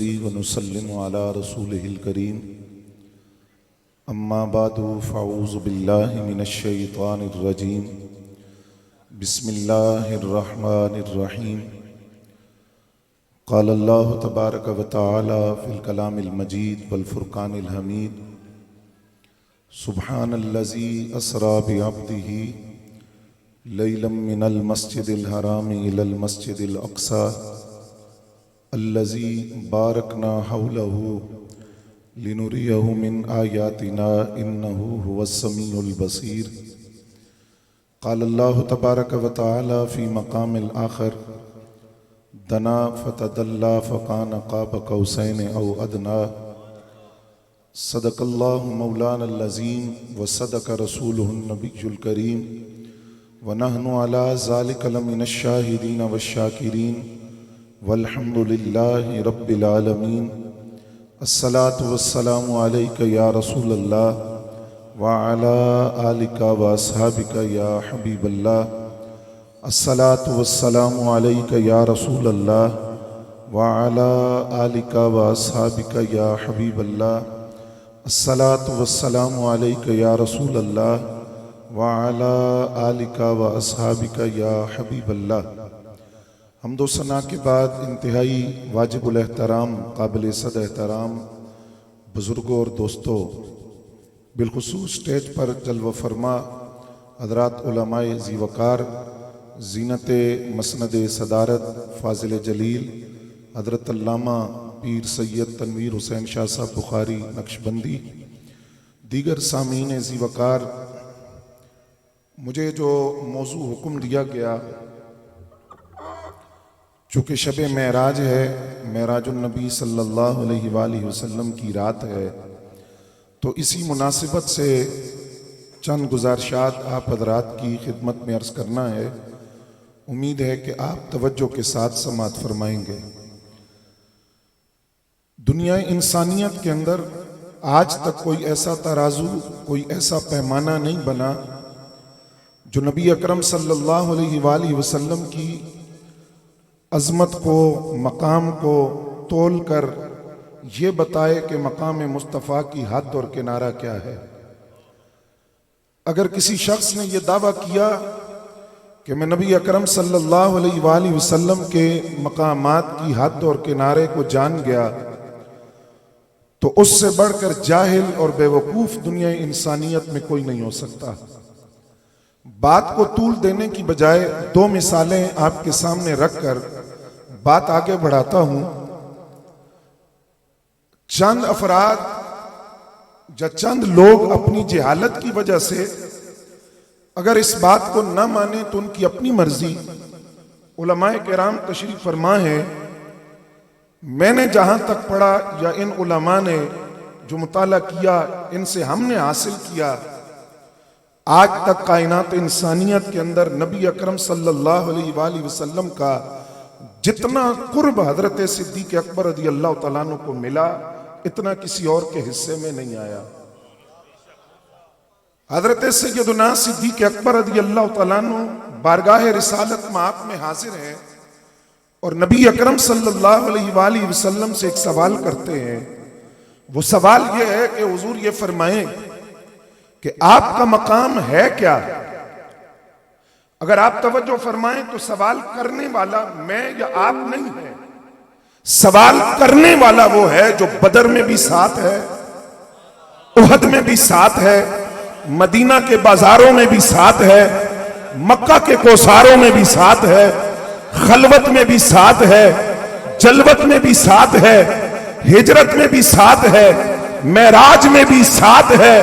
ونصلي ونسلم على رسوله الكريم اما بعد فاعوذ بالله من الشيطان الرجيم بسم الله الرحمن الرحيم قال الله تبارك وتعالى في الكلام المجيد والفرقان الحميد سبحان الذي أسرى بعبده ليلا من المسجد الحرام إلى المسجد الأقصى الذي باركنا حوله لنريه من آياتنا إنه هو السميع البصير قال الله تبارك وتعالى في مقام الآخر دنا فتدلى فكان قاب قوسين أو أدنى صدق اللہ مولانا العظیم وصدق رسولہ النبی الکریم ونحن علی ذلک لمن الشاہدین والشاکرین والحمد للہ رب العالمین الصلاة والسلام علیک یا رسول اللہ وعلی آلک واصحابک یا حبیب اللہ الصلاة والسلام علیک یا رسول اللہ وعلی آلک واصحابک یا حبیب اللہ الصلاة والسلام علیک یا رسول اللہ وعلی آلک واصحابک یا حبیب اللہ۔ حمد و ثنا کے بعد انتہائی واجب الاحترام قابل صد احترام بزرگوں اور دوستوں، بالخصوص سٹیج پر جلوہ فرما حضرات علماء ذی وقار، زینت مسند صدارت فاضل جلیل حضرت علامہ پیر سید تنویر حسین شاہ صاحب بخاری نقشبندی، دیگر سامعین ذی وقار، مجھے جو موضوع حکم دیا گیا چونکہ شب معراج ہے، معراج النبی صلی اللہ علیہ وآلہ وسلم کی رات ہے، تو اسی مناسبت سے چند گزارشات آپ حضرات کی خدمت میں عرض کرنا ہے۔ امید ہے کہ آپ توجہ کے ساتھ سماعت فرمائیں گے۔ دنیا انسانیت کے اندر آج تک کوئی ایسا ترازو، کوئی ایسا پیمانہ نہیں بنا جو نبی اکرم صلی اللہ علیہ وآلہ وسلم کی عظمت کو، مقام کو تول کر یہ بتائے کہ مقام مصطفیٰ کی حد اور کنارہ کیا ہے۔ اگر کسی شخص نے یہ دعویٰ کیا کہ میں نبی اکرم صلی اللہ علیہ وآلہ وسلم کے مقامات کی حد اور کنارے کو جان گیا تو اس سے بڑھ کر جاہل اور بے وقوف دنیا انسانیت میں کوئی نہیں ہو سکتا۔ بات کو طول دینے کی بجائے دو مثالیں آپ کے سامنے رکھ کر بات آگے بڑھاتا ہوں۔ چند افراد یا چند لوگ اپنی جہالت کی وجہ سے اگر اس بات کو نہ مانیں تو ان کی اپنی مرضی۔ علماء کرام تشریف فرما ہے، میں نے جہاں تک پڑھا یا ان علماء نے جو مطالعہ کیا، ان سے ہم نے حاصل کیا، آج تک کائنات انسانیت کے اندر نبی اکرم صلی اللہ علیہ وآلہ وسلم کا جتنا قرب حضرت صدیق اکبر رضی اللہ تعالیٰ عنہ کو ملا، اتنا کسی اور کے حصے میں نہیں آیا۔ حضرت سیدنا صدیق اکبر رضی اللہ تعالیٰ عنہ بارگاہ رسالت مآب میں حاضر ہیں اور نبی اکرم صلی اللہ علیہ وآلہ وسلم سے ایک سوال کرتے ہیں۔ وہ سوال یہ ہے کہ حضور یہ فرمائیں کہ آپ کا مقام ہے کیا؟ اگر آپ توجہ فرمائیں تو سوال کرنے والا میں یا آپ نہیں ہے، سوال کرنے والا وہ ہے جو بدر میں بھی ساتھ ہے، احد میں بھی ساتھ ہے، مدینہ کے بازاروں میں بھی ساتھ ہے، مکہ کے کوثاروں میں بھی ساتھ ہے، خلوت میں بھی ساتھ ہے، جلوت میں بھی ساتھ ہے، ہجرت میں بھی ساتھ ہے، معراج میں بھی ساتھ ہے،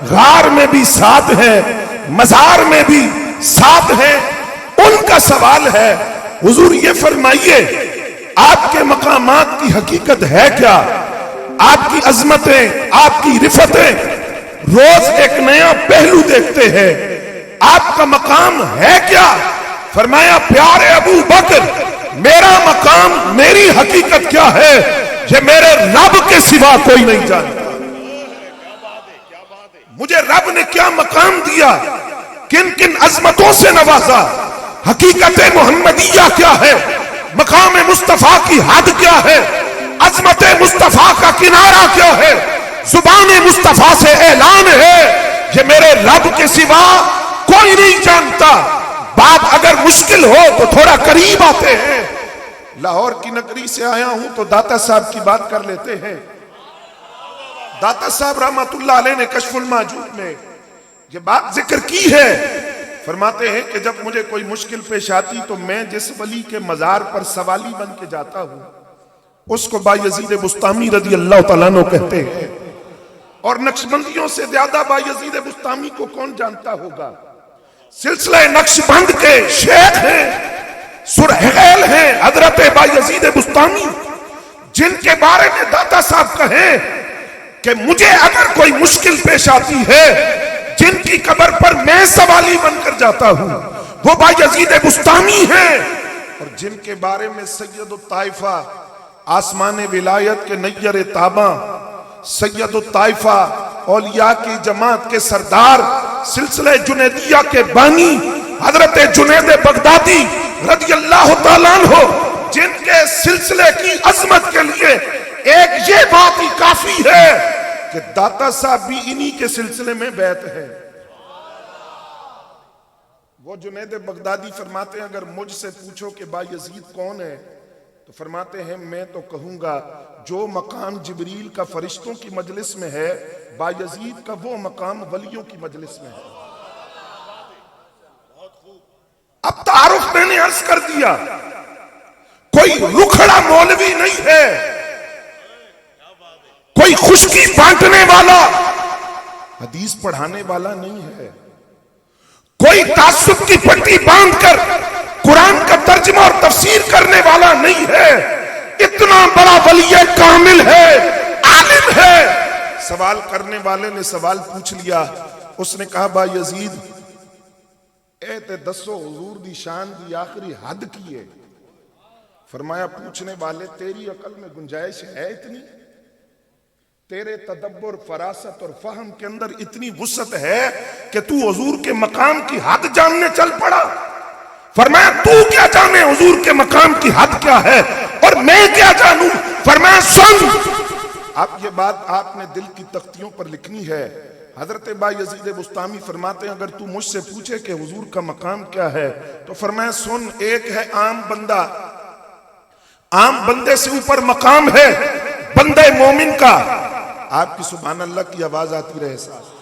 غار میں بھی ساتھ ہے، مزار میں بھی ساتھ ہے۔ ان کا سوال ہے حضور یہ فرمائیے آپ کے مقامات کی حقیقت ہے کیا؟ آپ کی عظمتیں، آپ کی رفتیں روز ایک نیا پہلو دیکھتے ہیں، آپ کا مقام ہے کیا؟ فرمایا پیارے ابو بکر، میرا مقام، میری حقیقت کیا ہے یہ میرے رب کے سوا کوئی نہیں جانتا۔ مجھے رب نے کیا مقام دیا، کن کن عظمتوں سے نوازا، حقیقت محمدیہ کیا ہے، مقام مصطفیٰ کی حد کیا ہے، عظمت مصطفیٰ کا کنارہ کیا ہے؟ زبان مصطفیٰ سے اعلان ہے کہ میرے رب کے سوا کوئی نہیں جانتا. بات اگر مشکل ہو تو تھوڑا قریب آتے ہیں. لاہور کی نگری سے آیا ہوں تو داتا صاحب کی بات کر لیتے ہیں. داتا صاحب رحمت اللہ علیہ نے کشف الموجود میں یہ بات ذکر کی ہے. فرماتے ہیں کہ جب مجھے کوئی مشکل پیش آتی تو میں جس ولی کے مزار پر سوالی بن کے جاتا ہوں اس کو بایزید بسطامی رضی اللہ تعالیٰ عنہ کہتے ہیں. اور نقشبندیوں سے زیادہ بایزید بسطامی کو کون جانتا ہوگا؟ سلسلہ نقشبند کے شیخ ہیں، سرحیل ہیں حضرت بایزید بسطامی، جن کے بارے میں داتا صاحب کہیں کہ مجھے اگر کوئی مشکل پیش آتی ہے جن کی قبر پر میں سوالی بن کر جاتا ہوں وہ بایزید بسطامی ہیں. اور جن کے بارے میں سید الطائفہ آسمان ولایت کے نیر تاباں، سید الطائفہ اولیاء کی جماعت کے سردار، سلسلہ جنیدیہ کے بانی حضرت جنید بغدادی رضی اللہ تعالیٰ عنہ، جن کے سلسلے کی عظمت کے لیے ایک یہ بات ہی کافی ہے کہ داتا صاحب بھی انہی کے سلسلے میں بیعت ہے. وہ جنید بغدادی فرماتے ہیں اگر مجھ سے پوچھو کہ بایزید کون ہے تو فرماتے ہیں میں تو کہوں گا جو مقام جبریل کا فرشتوں کی مجلس میں ہے بایزید کا وہ مقام ولیوں کی مجلس میں ہے. اب تعارف میں نے عرض کر دیا، کوئی رکھڑا مولوی نہیں ہے، کوئی خشکی بانٹنے والا، حدیث پڑھانے والا نہیں ہے، کوئی تعصب کی پٹی باندھ کر قرآن کا ترجمہ اور تفسیر کرنے والا نہیں ہے. اتنا بڑا ولی کامل ہے، عالم ہے. سوال کرنے والے نے سوال پوچھ لیا، اس نے کہا بایزید اے تے دسو حضور دی شان دی آخری حد کی ہے؟ فرمایا پوچھنے والے تیری عقل میں گنجائش ہے اتنی؟ تیرے تدبر، فراست اور فہم کے اندر اتنی وسعت ہے کہ تو حضور کے مقام کی حد جاننے چل پڑا؟ فرمایا تو کیا جانے حضور کے مقام کی حد کیا ہے اور میں کیا جانوں؟ فرمایا سن. اب یہ بات آپ نے دل کی تختیوں پر لکھنی ہے. حضرت بایزید بسطامی فرماتے ہیں اگر تو مجھ سے پوچھے کہ حضور کا مقام کیا ہے تو فرمایا سن، ایک ہے عام بندہ، عام بندے سے اوپر مقام ہے بندے مومن کا. آپ کی سبحان اللہ کی آواز آتی رہے ساتھ.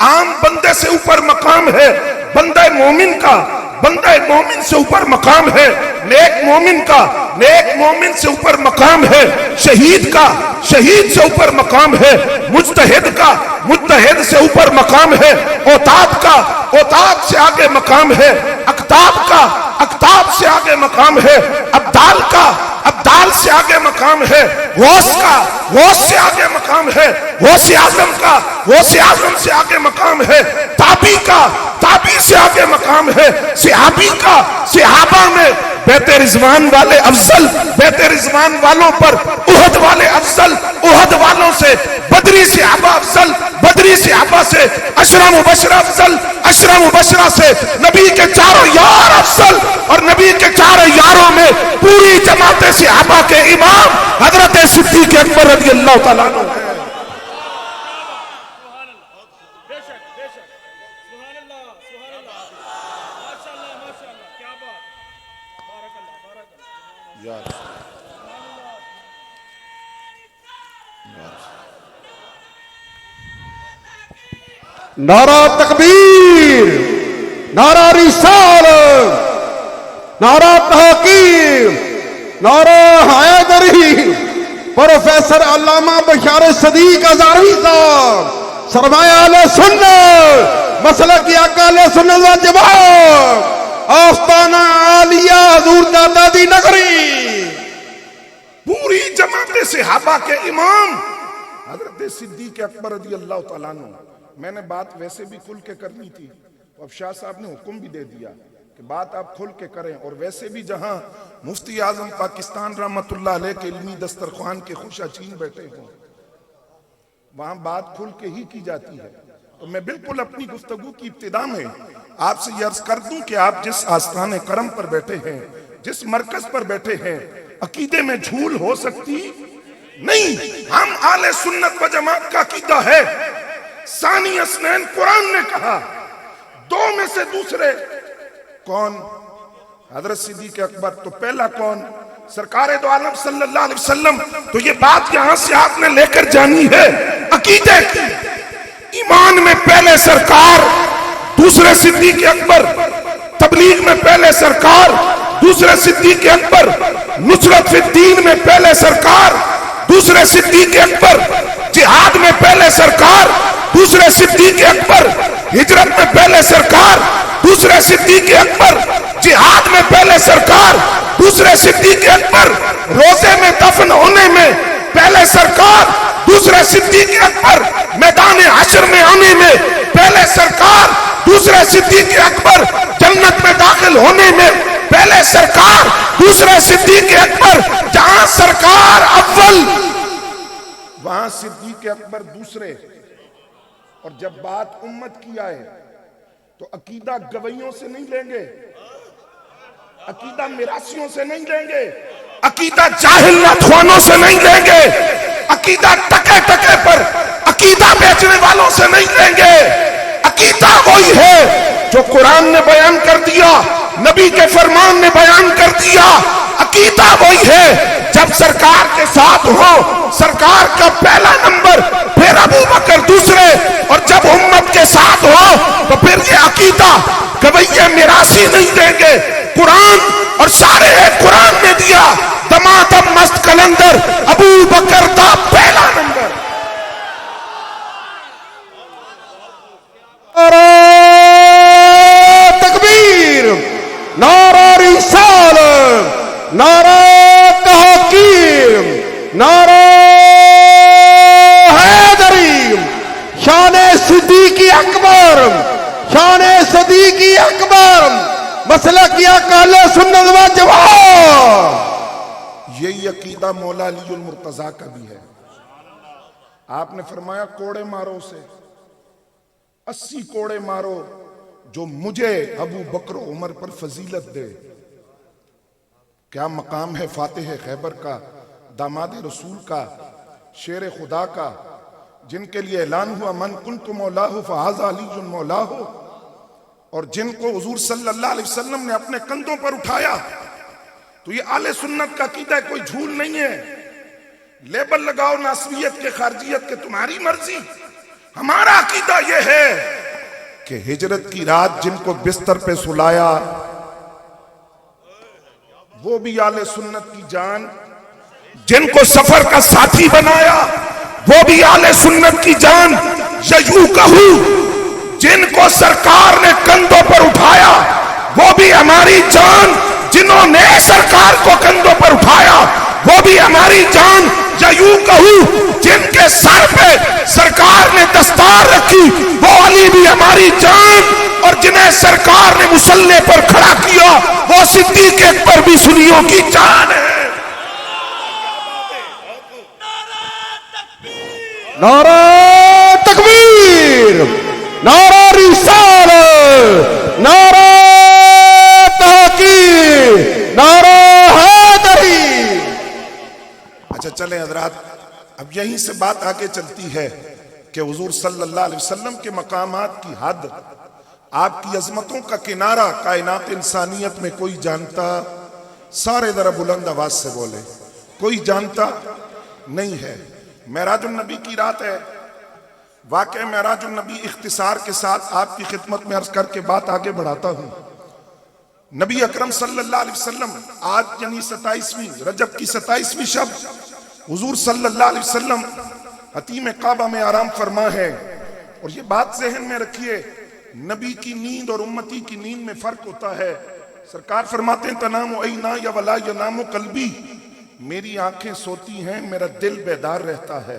عام بندے سے اوپر مقام ہے بندے مومن کا، بندے مومن سے اوپر مقام ہے نیک مومن کا، نیک مومن سے اوپر مقام ہے شہید کا، شہید سے اوپر مقام ہے مجتہد کا، مجتہد سے اوپر مقام ہے اوتاد کا، اوتاد سے آگے مقام ہے اقطاب کا، اقطاب سے آگے مقام ہے ابدال کا، ابدال سے آگے مقام ہے غوث کا، غوث سے آگے مقام ہے غوث اعظم کا، غوث اعظم سے آگے مقام ہے تابی کا، تابی سے آگے مقام ہے صحابی کا، صحابہ میں بیت رضوان والے افضل، بیت رضوان والوں پر احد والے افضل، احد والوں سے بدری صحابہ افضل، بدری صحابہ سے عشرہ مبشرہ افضل، عشرہ مبشرہ سے نبی کے چاروں یار افضل، اور نبی کے چاروں یاروں میں پوری جماعت صحابہ کے امام حضرت صدیق اکبر رضی اللہ تعالیٰ عنہ ہے. نعرہ تکبیر، نعرہ رسالت، نعرہ تحقیق، نعرہ حیدری. پروفیسر علامہ بشار صدیق ہزاروی صاحب سرمایہ اہل سنت، مسلک آقا اہل سنت و جماعت، آستانہ عالیہ حضور دادا دی نگری. پوری جماعت صحابہ کے امام حضرت صدیق اکبر رضی اللہ تعالیٰ عنہ. میں نے بات ویسے بھی کھل کے کرنی تھی، اب شاہ صاحب نے حکم بھی دے دیا کہ بات آپ کھل کے کریں. اور ویسے بھی جہاں مفتی اعظم پاکستان رحمت اللہ علیہ کے علمی دسترخوان کے خوش چین بیٹھے ہوں وہاں بات کھل کے ہی کی جاتی ہے. تو میں بالکل اپنی گفتگو کی ابتدا میں آپ سے یہ عرض کر دوں کہ آپ جس آستان کرم پر بیٹھے ہیں، جس مرکز پر بیٹھے ہیں، عقیدے میں جھول ہو سکتی نہیں. ہم اہل سنت و جماعت کا عقیدہ ہے ثانی اثنین. قرآن نے کہا دو میں سے دوسرے کون؟ حضرت صدیق اکبر. تو پہلا کون؟ سرکار دو عالم صلی اللہ علیہ وسلم. تو یہ بات یہاں سے آپ نے لے کر جانی ہے عقیدے کی. ایمان میں پہلے سرکار دوسرے صدیق اکبر. تبلیغ میں پہلے سرکار دوسرے صدیق اکبر. نصرت فی الدین میں پہلے سرکار دوسرے صدیق اکبر. جہاد میں پہلے سرکار دوسرے صدیق اکبر. ہجرت میں پہلے سرکار دوسرے صدیق اکبر. جہاد میں پہلے سرکار دوسرے صدیق اکبر. روزے میں دفن ہونے میں پہلے سرکار دوسرے صدیق اکبر. میدان حشر میں آنے میں پہلے سرکار دوسرے صدیق اکبر. جنت میں داخل ہونے میں پہلے سرکار دوسرے صدیق اکبر. جہاں سرکار اول وہاں صدیق اکبر دوسرے. اور جب بات امت کی آئے تو عقیدہ گویوں سے نہیں لیں گے, عقیدہ میراثیوں سے نہیں لیں گے, عقیدہ جاہل ناتھوانوں سے نہیں لیں گے, عقیدہ ٹکے ٹکے پر عقیدہ بیچنے والوں سے نہیں لیں گے. عقیدہ وہی ہے جو قرآن نے بیان کر دیا, نبی کے فرمان نے بیان کر دیا. عقیدہ وہی ہے جب سرکار کے ساتھ ہو سرکار کا پہلا نمبر, پھر ابو بکر دوسرے, اور جب امت کے ساتھ ہو تو پھر یہ عقیدہ گویے میراثی نہیں دیں گے. قرآن اور سارے قرآن نے دیا دمادم مست کلندر ابو بکر دا پہلا نمبر. نعرہ تکبیر, نعرہ رسالت, نعرہ تحقیم, نعرہ حیدری. شان صدیق اکبر, شان صدیق اکبر, مسلک اہل سنت و جماعت. یہی عقیدہ مولا علی المرتضیٰ کا بھی ہے. آپ نے فرمایا کوڑے مارو اسے, 80 کوڑے مارو جو مجھے ابو بکر و عمر پر فضیلت دے. کیا مقام ہے فاتح خیبر کا, داماد رسول کا, شیر خدا کا, جن کے لیے اعلان ہوا من کنت مولاہ فہذا علی مولاہ, اور جن کو حضور صلی اللہ علیہ وسلم نے اپنے کندھوں پر اٹھایا. تو یہ اہل سنت کا عقیدہ ہے, کوئی جھول نہیں ہے. لیبل لگاؤ ناصریت کے خارجیت کے, تمہاری مرضی. ہمارا عقیدہ یہ ہے کہ ہجرت کی رات جن کو بستر پہ سلایا وہ بھی اہل سنت کی جان, جن کو سفر کا ساتھی بنایا وہ بھی اہل سنت کی جان. یا یوں کہوں جن کو سرکار نے کندھوں پر اٹھایا وہ بھی ہماری جان, جنہوں نے سرکار کو کندھوں پر اٹھایا وہ بھی ہماری جان. یا یوں کہوں جن کے سر پہ سرکار نے دستار رکھی وہ علی بھی ہماری جان, اور جنہیں سرکار نے مصلی پر کھڑا کیا وہ صدیق اکبر بھی سنیوں کی جان ہے. نعرہ تکبیر, نعرہ رسالت, نعرہ تحقیق, نعرہ حیدری. اچھا چلیں حضرات, اب یہیں سے بات آگے چلتی ہے کہ حضور صلی اللہ علیہ وسلم کے مقامات کی حد, آپ کی عظمتوں کا کنارہ کائنات انسانیت میں کوئی جانتا؟ سارے ذرا بلند آواز سے بولے, کوئی جانتا نہیں ہے. معراج النبی کی رات ہے. واقعہ معراج النبی اختصار کے ساتھ آپ کی خدمت میں عرض کر کے بات آگے بڑھاتا ہوں. نبی اکرم صلی اللہ علیہ وسلم آج یعنی 27ویں رجب کی 27ویں شب حضور صلی اللہ علیہ وسلم حتیم کعبہ میں آرام فرما ہے. اور یہ بات ذہن میں رکھیے, نبی کی نیند اور امتی کی نیند میں فرق ہوتا ہے. سرکار فرماتے ہیں تنام عینا یا ولا ینام قلبی, میری آنکھیں سوتی ہیں میرا دل بیدار رہتا ہے.